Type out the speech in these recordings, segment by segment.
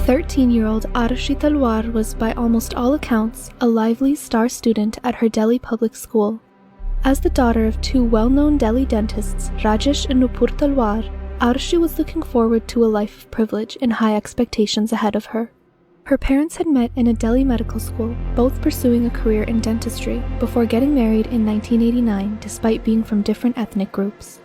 13-year-old Aarushi Talwar was, by almost all accounts, a lively star student at her Delhi public school. As the daughter of two well-known Delhi dentists, Rajesh and Nupur Talwar, Aarushi was looking forward to a life of privilege and high expectations ahead of her. Her parents had met in a Delhi medical school, both pursuing a career in dentistry, before getting married in 1989 despite being from different ethnic groups.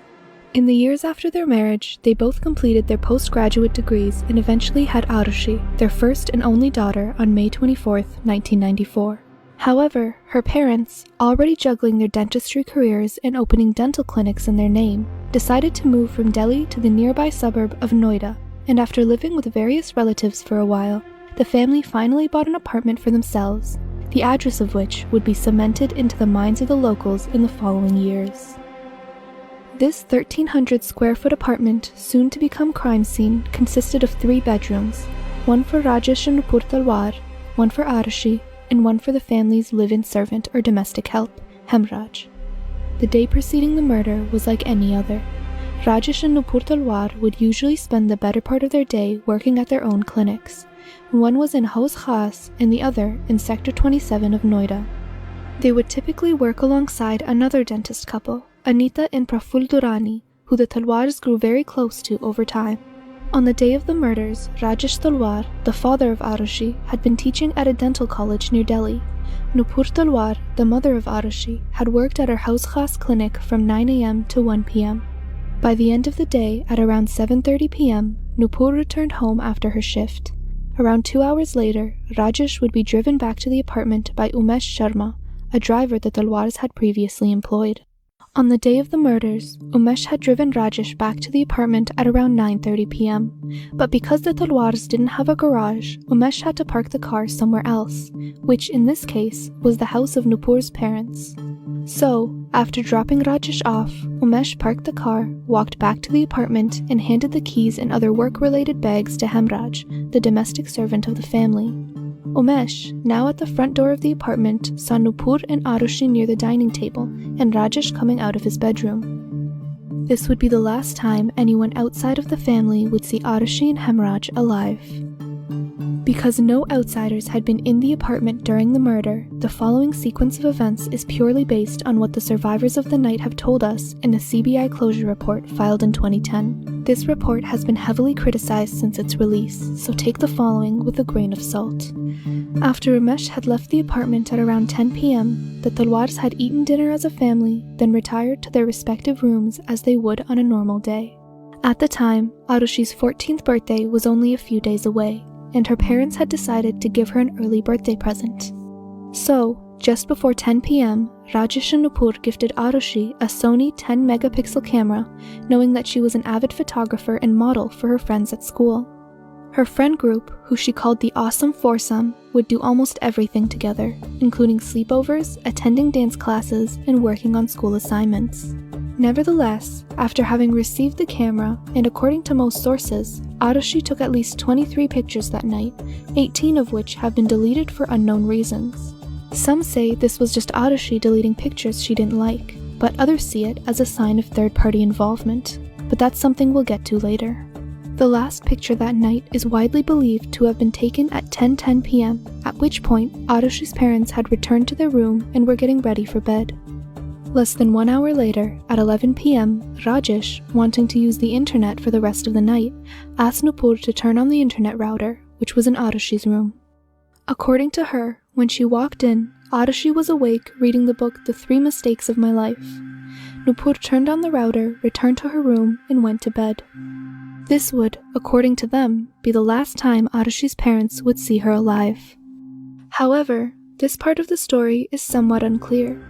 In the years after their marriage, they both completed their postgraduate degrees and eventually had Aarushi, their first and only daughter, on May 24, 1994. However, her parents, already juggling their dentistry careers and opening dental clinics in their name, decided to move from Delhi to the nearby suburb of Noida, and after living with various relatives for a while, the family finally bought an apartment for themselves, the address of which would be cemented into the minds of the locals in the following years. This 1,300 square foot apartment, soon to become crime scene, consisted of 3 bedrooms, one for Rajesh and Nupur Talwar, one for Aarushi, and one for the family's live-in servant or domestic help, Hemraj. The day preceding the murder was like any other. Rajesh and Nupur Talwar would usually spend the better part of their day working at their own clinics. One was in Haus Khas and the other in Sector 27 of Noida. They would typically work alongside another dentist couple, Anita and Praful Durrani, who the Talwars grew very close to over time. On the day of the murders, Rajesh Talwar, the father of Aarushi, had been teaching at a dental college near Delhi. Nupur Talwar, the mother of Aarushi, had worked at her Haus Khas clinic from 9 a.m. to 1 p.m. By the end of the day, at around 7:30 p.m., Nupur returned home after her shift. Around 2 hours later, Rajesh would be driven back to the apartment by Umesh Sharma, a driver the Talwars had previously employed. On the day of the murders, Umesh had driven Rajesh back to the apartment at around 9:30 p.m., but because the Talwars didn't have a garage, Umesh had to park the car somewhere else, which in this case was the house of Nupur's parents. So, after dropping Rajesh off, Umesh parked the car, walked back to the apartment, and handed the keys and other work-related bags to Hemraj, the domestic servant of the family. Umesh, now at the front door of the apartment, saw Nupur and Aarushi near the dining table, and Rajesh coming out of his bedroom. This would be the last time anyone outside of the family would see Aarushi and Hemraj alive. Because no outsiders had been in the apartment during the murder, the following sequence of events is purely based on what the survivors of the night have told us in a CBI closure report filed in 2010. This report has been heavily criticized since its release, so take the following with a grain of salt. After Umesh had left the apartment at around 10 p.m., the Talwars had eaten dinner as a family, then retired to their respective rooms as they would on a normal day. At the time, Aarushi's 14th birthday was only a few days away, and her parents had decided to give her an early birthday present. So, just before 10 p.m., Rajesh and Nupur gifted Aarushi a Sony 10-megapixel camera, knowing that she was an avid photographer and model for her friends at school. Her friend group, who she called the Awesome Foursome, would do almost everything together, including sleepovers, attending dance classes, and working on school assignments. Nevertheless, after having received the camera, and according to most sources, Aarushi took at least 23 pictures that night, 18 of which have been deleted for unknown reasons. Some say this was just Aarushi deleting pictures she didn't like, but others see it as a sign of third-party involvement, but that's something we'll get to later. The last picture that night is widely believed to have been taken at 10:10 p.m., at which point Aarushi's parents had returned to their room and were getting ready for bed. Less than 1 hour later, at 11 p.m., Rajesh, wanting to use the internet for the rest of the night, asked Nupur to turn on the internet router, which was in Aarushi's room. According to her, when she walked in, Aarushi was awake reading the book The 3 Mistakes of My Life. Nupur turned on the router, returned to her room, and went to bed. This would, according to them, be the last time Aarushi's parents would see her alive. However, this part of the story is somewhat unclear.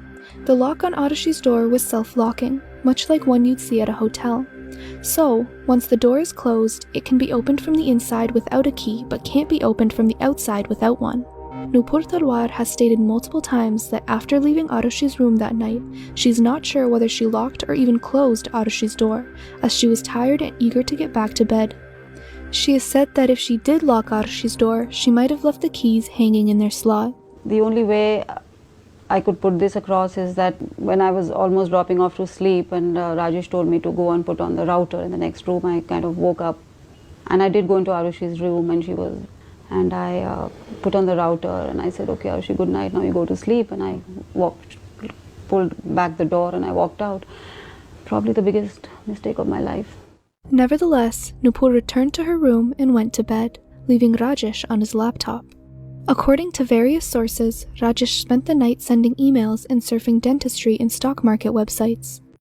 The lock on Aarushi's door was self-locking, much like one you'd see at a hotel. So, once the door is closed, it can be opened from the inside without a key but can't be opened from the outside without one. Nupur Talwar has stated multiple times that after leaving Aarushi's room that night, she's not sure whether she locked or even closed Aarushi's door, as she was tired and eager to get back to bed. She has said that if she did lock Aarushi's door, she might have left the keys hanging in their slot. The only way I could put this across is that when I was almost dropping off to sleep and Rajesh told me to go and put on the router in the next room, I kind of woke up And I did go into Aarushi's room, and I put on the router, and I said, okay, Aarushi, good night, now you go to sleep. And I pulled back the door and I walked out. Probably the biggest mistake of my life. Nevertheless, Nupur returned to her room and went to bed, leaving Rajesh on his laptop. According to various sources, Rajesh spent the night sending emails and surfing dentistry and stock market websites.